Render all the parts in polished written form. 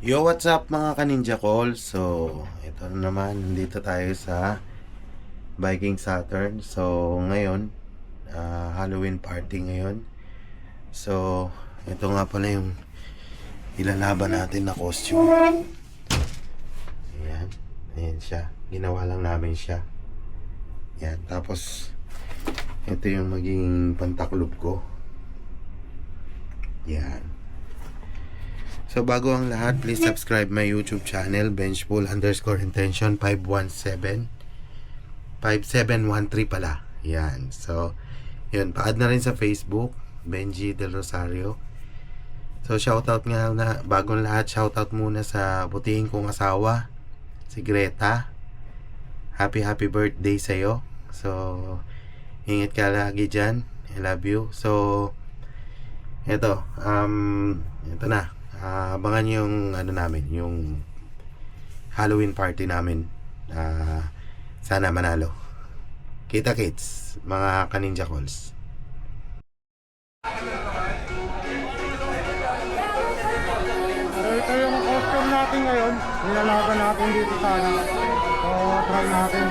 Yo, what's up mga ka-Ninja Call? So, ito na naman, nandito tayo sa Viking Saturn. So, ngayon, Halloween party ngayon. So, ito nga pala yung ilalaban natin na costume. Ayan, ayan siya. Ginawa lang namin siya. Ayan, tapos ito yung maging pantaklob ko. Ayan. So bago ang lahat, please subscribe my YouTube channel, Benchpool_intention 517 5713 pala. Yan. So, yun. Pa-add na rin sa Facebook, Benji Del Rosario. So, shoutout nga na, bagong lahat, shoutout muna sa butihing kong asawa, si Greta. Happy birthday sa'yo. So, ingat ka lagi dyan. I love you. So, ito na. Abangan yung ano namin, yung Halloween party namin. Sana manalo. Kita kits, mga ka-Ninja Calls. Ito yung costume natin ngayon. Nilalaban natin dito sa ano. So, try natin.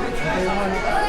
Ito yung ano.